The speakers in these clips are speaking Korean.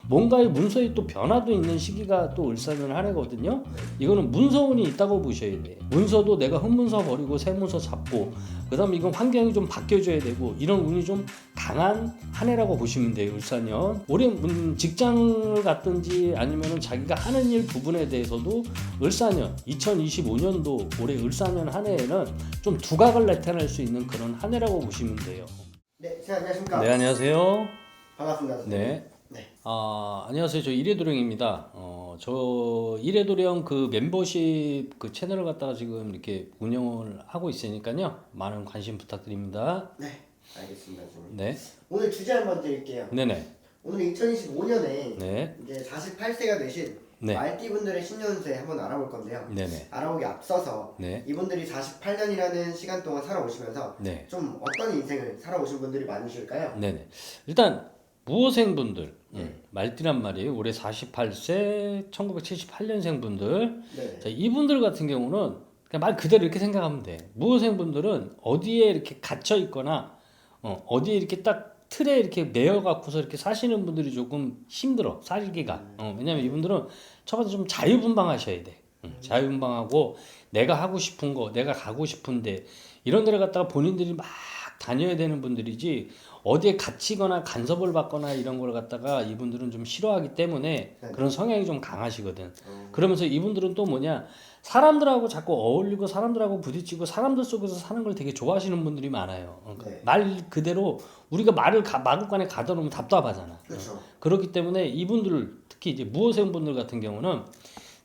뭔가의 문서에 또 변화도 있는 시기가 또 을사년 한 해거든요. 이거는 문서운이 있다고 보셔야 돼. 문서도 내가 흑문서 버리고 새 문서 잡고, 그다음에 이건 환경이 좀 바뀌어줘야 되고, 이런 운이 좀 강한 한 해라고 보시면 돼요. 을사년. 올해 직장을 갔든지 아니면은 자기가 하는 일 부분에 대해서도 을사년 2025년도 올해 을사년 한 해에는 좀 두각을 나타낼 수 있는 그런 한 해라고 보시면 돼요. 네, 선생님 안녕하십니까? 네, 안녕하세요. 반갑습니다, 선생님. 네. 네. 안녕하세요. 저 이래도령입니다. 저 이래도령 그 멤버십 그 채널을 갖다가 지금 이렇게 운영을 하고 있으니까요. 많은 관심 부탁드립니다. 네, 알겠습니다, 선생님. 네. 오늘 주제 한번 드릴게요. 네네. 오늘 2025년에 네. 이제 48세가 되신 네. 말띠분들의 신년세 한번 알아볼 건데요. 네네. 알아보기 앞서서 네. 이분들이 48년이라는 시간 동안 살아오시면서 네. 좀 어떤 인생을 살아오신 분들이 많으실까요? 네네. 일단 무호생분들 말띠란 말이에요. 올해 48세 1978년생 분들. 네. 자, 이분들 같은 경우는 그냥 말 그대로 이렇게 생각하면 돼. 무호생분들은 어디에 이렇게 갇혀 있거나 어디에 이렇게 딱 틀에 이렇게 매여 갖고서 이렇게 사시는 분들이 조금 힘들어 살기가. 왜냐면 이분들은 첫 번째 좀 자유분방하셔야 돼. 자유분방하고 내가 하고 싶은 거, 내가 가고 싶은데 이런 데를 갖다가 본인들이 막 다녀야 되는 분들이지 어디에 갇히거나 간섭을 받거나 이런 걸 갖다가 이분들은 좀 싫어하기 때문에 네. 그런 성향이 좀 강하시거든. 그러면서 이분들은 또 뭐냐, 사람들하고 자꾸 어울리고 사람들하고 부딪히고 사람들 속에서 사는 걸 되게 좋아하시는 분들이 많아요. 네. 말 그대로 우리가 말을 마구간에 가다 놓으면 답답하잖아. 그렇죠. 그렇기 때문에 이분들 특히 이제 무호생분들 같은 경우는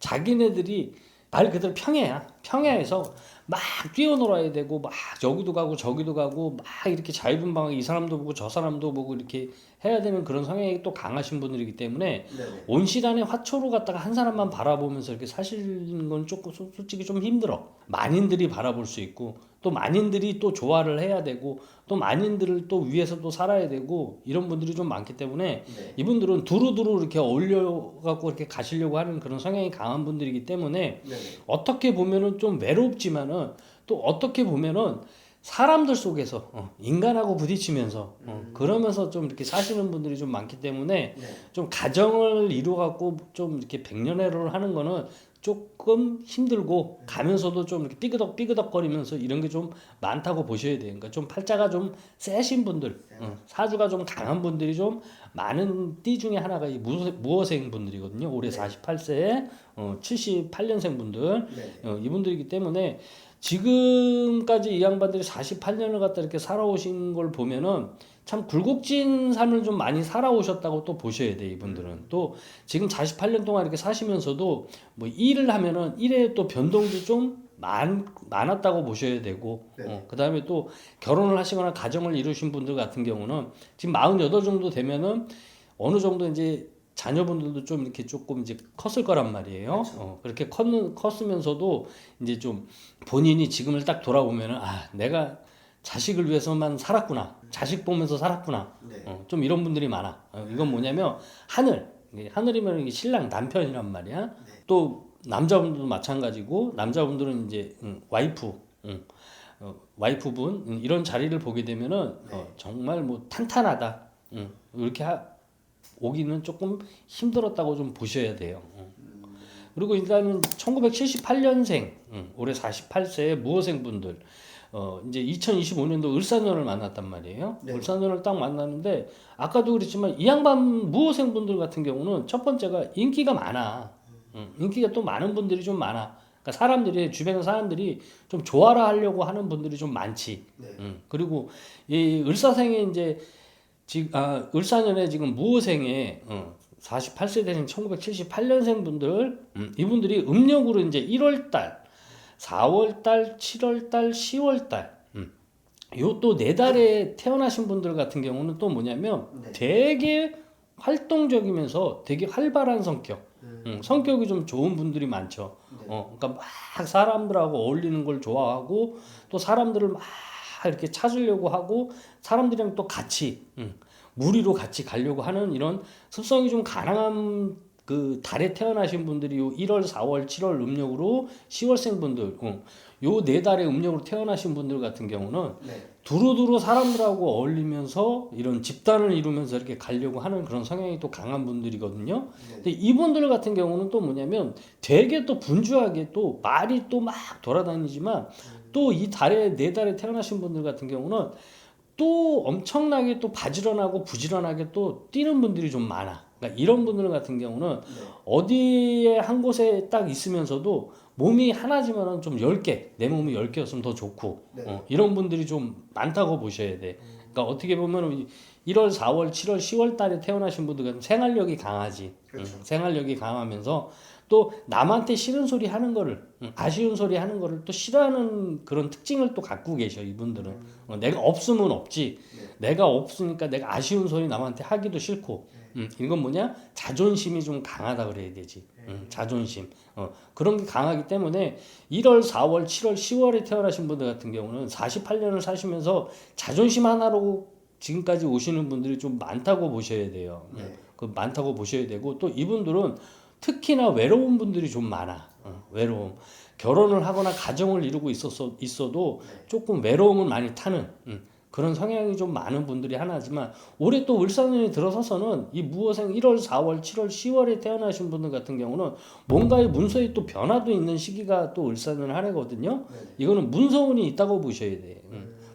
자기네들이 말 그대로 평야야. 평야에서 막 뛰어놀아야 되고 막 여기도 가고 저기도 가고 막 이렇게 자유분방하게 이 사람도 보고 저 사람도 보고 이렇게 해야 되는 그런 성향이 또 강하신 분들이기 때문에 네네. 온실안에 화초로 갔다가 한 사람만 바라보면서 이렇게 사시는 건 조금 솔직히 좀 힘들어. 만인들이 바라볼 수 있고 또 만인들이 또 조화를 해야 되고 또 만인들을 또 위해서 또 살아야 되고 이런 분들이 좀 많기 때문에 네. 이분들은 두루두루 이렇게 어울려 갖고 이렇게 가시려고 하는 그런 성향이 강한 분들이기 때문에 네네. 어떻게 보면은 좀 외롭지만은 또 어떻게 보면은 사람들 속에서 인간하고 부딪히면서 그러면서 좀 이렇게 사시는 분들이 좀 많기 때문에 네. 좀 가정을 이루어 갖고 좀 이렇게 백년해로를 하는 거는 조금 힘들고 가면서도 좀 이렇게 삐그덕거리면서 이런 게 좀 많다고 보셔야 돼요. 그러니까 좀 팔자가 좀 세신 분들, 사주가 좀 강한 분들이 좀 많은 띠 중에 하나가 이 무어생 분들이거든요. 올해 네. 48세, 78년생 분들, 네. 이분들이기 때문에 지금까지 이 양반들이 48년을 갖다 이렇게 살아오신 걸 보면은 참 굴곡진 삶을 좀 많이 살아오셨다고 또 보셔야 돼, 이분들은. 또 지금 48년 동안 이렇게 사시면서도 뭐 일을 하면은 일에 또 변동도 좀 많았다고 보셔야 되고, 네. 그 다음에 또 결혼을 하시거나 가정을 이루신 분들 같은 경우는 지금 48 정도 되면은 어느 정도 이제 자녀분들도 좀 이렇게 조금 이제 컸을 거란 말이에요. 그렇게 컸으면서도 이제 좀 본인이 지금을 딱 돌아보면은 내가 자식을 위해서만 살았구나. 자식 보면서 살았구나. 네. 좀 이런 분들이 많아. 이건 뭐냐면 하늘이면 이게 신랑 남편이란 말이야. 네. 또 남자분들도 마찬가지고 남자분들은 이제 와이프, 와이프분 이런 자리를 보게 되면은 정말 뭐 탄탄하다. 이렇게 오기는 조금 힘들었다고 좀 보셔야 돼요. 그리고 일단은 1978년생, 올해 48세 무호생 분들, 이제 2025년도 을사년을 만났단 말이에요. 네. 을사년을 딱 만났는데, 아까도 그랬지만, 이 양반 무호생 분들 같은 경우는 첫 번째가 인기가 많아. 인기가 또 많은 분들이 좀 많아. 그러니까 사람들이, 주변의 사람들이 좀 조화를 하려고 하는 분들이 좀 많지. 네. 그리고 이 을사생에 이제, 을사년에 지금 무호생에 48세 되는 1978년생 분들, 이분들이 음력으로 이제 1월달, 4월달, 7월달, 10월달, 요 또 네 달에 태어나신 분들 같은 경우는 또 뭐냐면 네. 되게 활동적이면서 되게 활발한 성격, 성격이 좀 좋은 분들이 많죠. 네. 그러니까 막 사람들하고 어울리는 걸 좋아하고 또 사람들을 막 이렇게 찾으려고 하고 사람들이랑 또 같이 무리로 같이 가려고 하는 이런 습성이 좀 강한 그 달에 태어나신 분들이 요 1월, 4월, 7월 음력으로 10월생 분들, 요 네 달의 음력으로 태어나신 분들 같은 경우는 네. 두루두루 사람들하고 어울리면서 이런 집단을 이루면서 이렇게 가려고 하는 그런 성향이 또 강한 분들이거든요. 네. 근데 이분들 같은 경우는 또 뭐냐면 되게 또 분주하게 또 말이 또 막 돌아다니지만 또 이 달에 네 달에 태어나신 분들 같은 경우는 또 엄청나게 또 바지런하고 부지런하게 또 뛰는 분들이 좀 많아. 그러니까 이런 분들 같은 경우는 네. 어디에 한 곳에 딱 있으면서도 몸이 하나지만은 좀 10개, 내 몸이 10개였으면 더 좋고, 네. 이런 분들이 좀 많다고 보셔야 돼. 그러니까 어떻게 보면 1월, 4월, 7월, 10월 달에 태어나신 분들은 생활력이 강하지. 그렇죠. 생활력이 강하면서 또 남한테 싫은 소리 하는 거를, 아쉬운 소리 하는 거를 또 싫어하는 그런 특징을 또 갖고 계셔, 이분들은. 내가 없으면 없지. 네. 내가 없으니까 내가 아쉬운 소리 남한테 하기도 싫고. 이건 뭐냐? 자존심이 좀 강하다 그래야 되지. 자존심. 그런 게 강하기 때문에 1월, 4월, 7월, 10월에 태어나신 분들 같은 경우는 48년을 사시면서 자존심 하나로 지금까지 오시는 분들이 좀 많다고 보셔야 돼요. 네. 그 많다고 보셔야 되고 또 이분들은 특히나 외로운 분들이 좀 많아. 외로움. 결혼을 하거나 가정을 이루고 있어도 네. 조금 외로움을 많이 타는 그런 성향이 좀 많은 분들이 하나지만 올해 또 을사년이 들어서서는 이 무호생 1월, 4월, 7월, 10월에 태어나신 분들 같은 경우는 뭔가의 문서에 또 변화도 있는 시기가 또 을사년 한 해거든요. 네. 이거는 문서운이 있다고 보셔야 돼.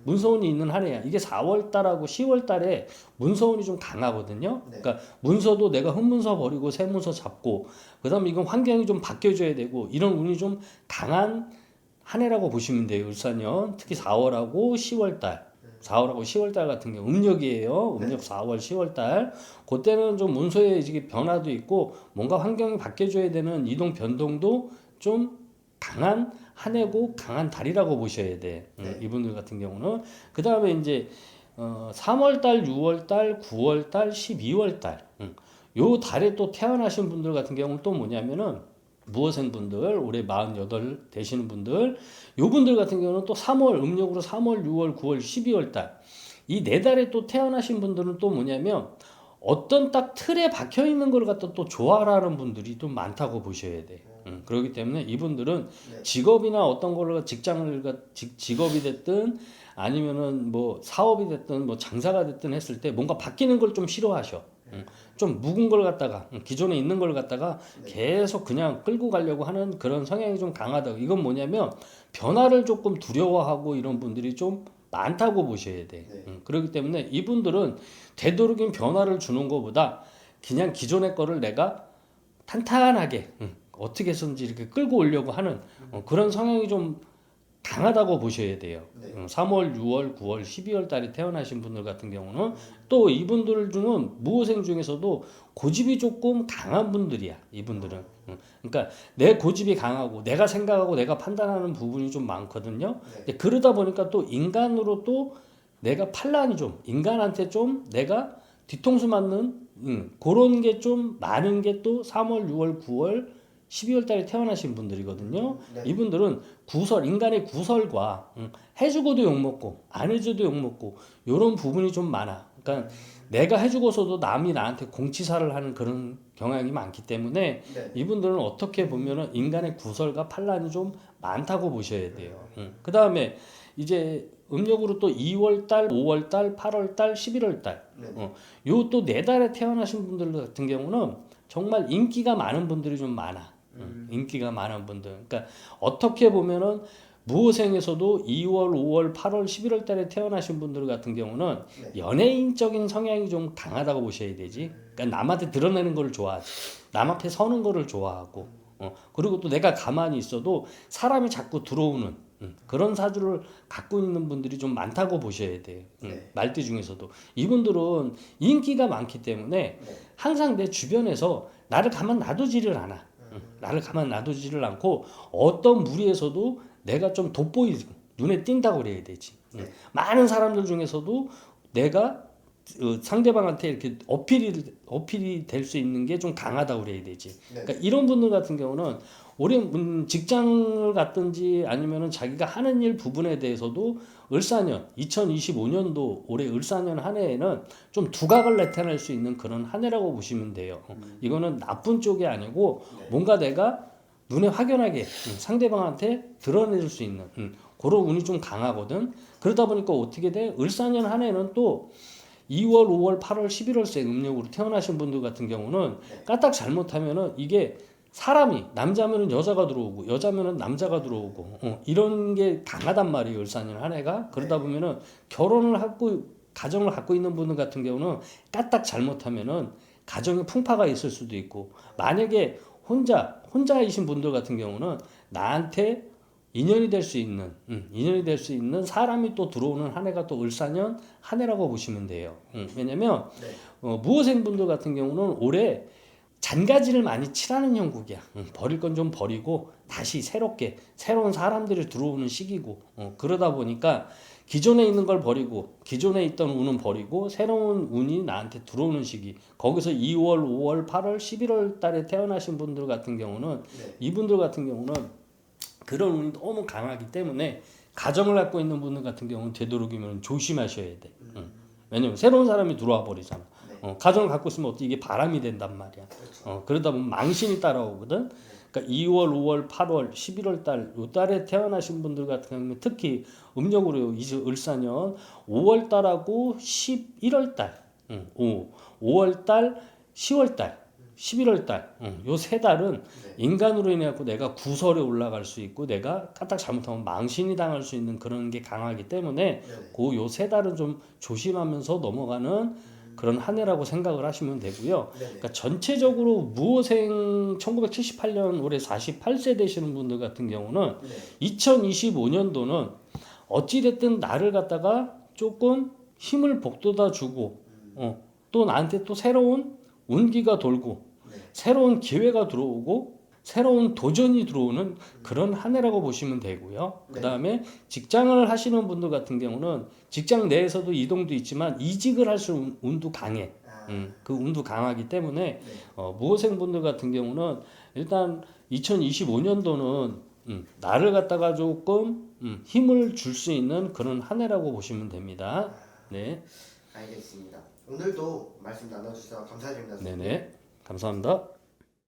문서운이 있는 한 해야. 이게 4월 달하고 10월 달에 문서운이 좀 강하거든요. 네. 그러니까 문서도 내가 흙문서 버리고 새문서 잡고 그다음에 이건 환경이 좀 바뀌어줘야 되고 이런 운이 좀 강한 한 해라고 보시면 돼요. 을사년 특히 4월하고 10월 달. 4월하고 10월 달 같은 경우 음력이에요. 음력 4월, 10월 달. 그때는 좀 문서에 이게 변화도 있고 뭔가 환경이 바뀌어줘야 되는 이동 변동도 좀 강한 한 해고 강한 달이라고 보셔야 돼. 네. 이분들 같은 경우는 그 다음에 이제 3월 달, 6월 달, 9월 달, 12월 달. 요 달에 또 태어나신 분들 같은 경우는 또 뭐냐면은 무호생 분들 올해 48 되시는 분들 요 분들 같은 경우는 또 3월 음력으로 3월, 6월, 9월, 12월 달 이 네 달에 또 태어나신 분들은 또 뭐냐면 어떤 딱 틀에 박혀 있는 걸 갖다 또 좋아하는 분들이 좀 많다고 보셔야 돼. 그렇기 때문에 이분들은 네. 직업이나 어떤 거를 직업이 됐든 아니면은 뭐 사업이 됐든 뭐 장사가 됐든 했을 때 뭔가 바뀌는 걸 좀 싫어하셔. 좀 묵은 걸 갖다가 기존에 있는 걸 갖다가 네. 계속 그냥 끌고 가려고 하는 그런 성향이 좀 강하다. 이건 뭐냐면 변화를 조금 두려워하고 이런 분들이 좀 많다고 보셔야 돼. 네. 그렇기 때문에 이분들은 되도록이면 변화를 주는 것보다 그냥 기존의 거를 내가 탄탄하게 어떻게 해서든지 이렇게 끌고 오려고 하는 그런 성향이 좀 강하다고 보셔야 돼요. 네. 3월, 6월, 9월, 12월 달에 태어나신 분들 같은 경우는 또 이분들 중은 무호생 중에서도 고집이 조금 강한 분들이야. 이분들은. 그러니까 내 고집이 강하고 내가 생각하고 내가 판단하는 부분이 좀 많거든요. 네. 근데 그러다 보니까 또 인간으로 또 내가 판단이 좀 인간한테 좀 내가 뒤통수 맞는 그런 게 좀 많은 게 또 3월, 6월, 9월, 12월 달에 태어나신 분들이거든요. 네. 이분들은 인간의 구설과 해주고도 욕먹고 안 해줘도 욕먹고 이런 부분이 좀 많아. 그러니까 내가 해주고서도 남이 나한테 공치사를 하는 그런 경향이 많기 때문에 네. 이분들은 어떻게 보면은 인간의 구설과 판란이 좀 많다고 보셔야 돼요. 그 다음에 이제 음력으로 또 2월 달, 5월 달, 8월 달, 11월 달. 네. 요 또 네 달에 태어나신 분들 같은 경우는 정말 인기가 많은 분들이 좀 많아. 인기가 많은 분들. 그러니까 어떻게 보면은 무호생에서도 2월, 5월, 8월, 11월 달에 태어나신 분들 같은 경우는 네. 연예인적인 성향이 좀 강하다고 보셔야 되지. 그러니까 남한테 드러내는 걸 좋아하지. 남 앞에 서는 거를 좋아하고. 그리고 또 내가 가만히 있어도 사람이 자꾸 들어오는 그런 사주를 갖고 있는 분들이 좀 많다고 보셔야 돼요. 네. 말띠 중에서도. 이분들은 인기가 많기 때문에 네. 항상 내 주변에서 나를 가만 놔두지를 않아. 나를 가만 놔두지를 않고 어떤 무리에서도 내가 좀 돋보이고 눈에 띈다고 그래야 되지. 네. 많은 사람들 중에서도 내가 상대방한테 이렇게 어필이 될 수 있는 게 좀 강하다고 그래야 되지. 네. 그러니까 이런 분들 같은 경우는 올해 직장을 갔든지 아니면은 자기가 하는 일 부분에 대해서도 을사년 2025년도 올해 을사년 한 해에는 좀 두각을 나타낼 수 있는 그런 한 해라고 보시면 돼요. 이거는 나쁜 쪽이 아니고 네. 뭔가 내가 눈에 확연하게 상대방한테 드러낼 수 있는 그런 운이 좀 강하거든. 그러다 보니까 어떻게 돼? 을사년 한 해는 또 2월, 5월, 8월, 11월생 음력으로 태어나신 분들 같은 경우는 네. 까딱 잘못하면은 이게 사람이 남자면은 여자가 들어오고 여자면은 남자가 들어오고 이런 게 강하단 말이에요. 을사년 한 해가. 그러다 네. 보면은 결혼을 하고 가정을 갖고 있는 분들 같은 경우는 까딱 잘못하면은 가정에 풍파가 있을 수도 있고 만약에 혼자이신 분들 같은 경우는 나한테 인연이 될 수 있는 사람이 또 들어오는 한 해가 또 을사년 한 해라고 보시면 돼요. 왜냐면 네. 무호생 분들 같은 경우는 올해 잔가지를 많이 칠하는 형국이야. 버릴 건 좀 버리고 다시 새롭게 새로운 사람들이 들어오는 시기고 그러다 보니까 기존에 있는 걸 버리고 기존에 있던 운은 버리고 새로운 운이 나한테 들어오는 시기. 거기서 2월, 5월, 8월, 11월 달에 태어나신 분들 같은 경우는 네. 이분들 같은 경우는 그런 운이 너무 강하기 때문에 가정을 갖고 있는 분들 같은 경우는 되도록이면 조심하셔야 돼. 왜냐면 새로운 사람이 들어와 버리잖아. 네. 가정을 갖고 있으면 어떻게 이게 바람이 된단 말이야. 그렇죠. 그러다 보면 망신이 따라오거든. 그러니까 2월, 5월, 8월, 11월 요 달에 태어나신 분들 같은 경우는 특히 음력으로 이제 을사년 5월 달하고 11월 달, 5월 달, 10월 달, 11월 달, 요 세 달은 네. 인간으로 인해 갖고 내가 구설에 올라갈 수 있고 내가 까딱 잘못하면 망신이 당할 수 있는 그런 게 강하기 때문에 네네. 요 세 달은 좀 조심하면서 넘어가는 그런 한 해라고 생각을 하시면 되고요. 네네. 그러니까 전체적으로 무호생 1978년 올해 48세 되시는 분들 같은 경우는 네. 2025년도는 어찌됐든 나를 갖다가 조금 힘을 북돋아 주고 또 나한테 또 새로운 운기가 돌고 네. 새로운 기회가 들어오고 새로운 도전이 들어오는 그런 한 해라고 보시면 되고요. 네. 그 다음에 직장을 하시는 분들 같은 경우는 직장 내에서도 이동도 있지만 이직을 할 수 있는 운도 강해. 아, 그 운도 강하기 때문에 네. 무호생 분들 같은 경우는 일단 2025년도는 나를 갖다가 조금 힘을 줄 수 있는 그런 한 해라고 보시면 됩니다. 네, 알겠습니다. 오늘도 말씀 나눠주셔서 감사드립니다. 네네, 감사합니다.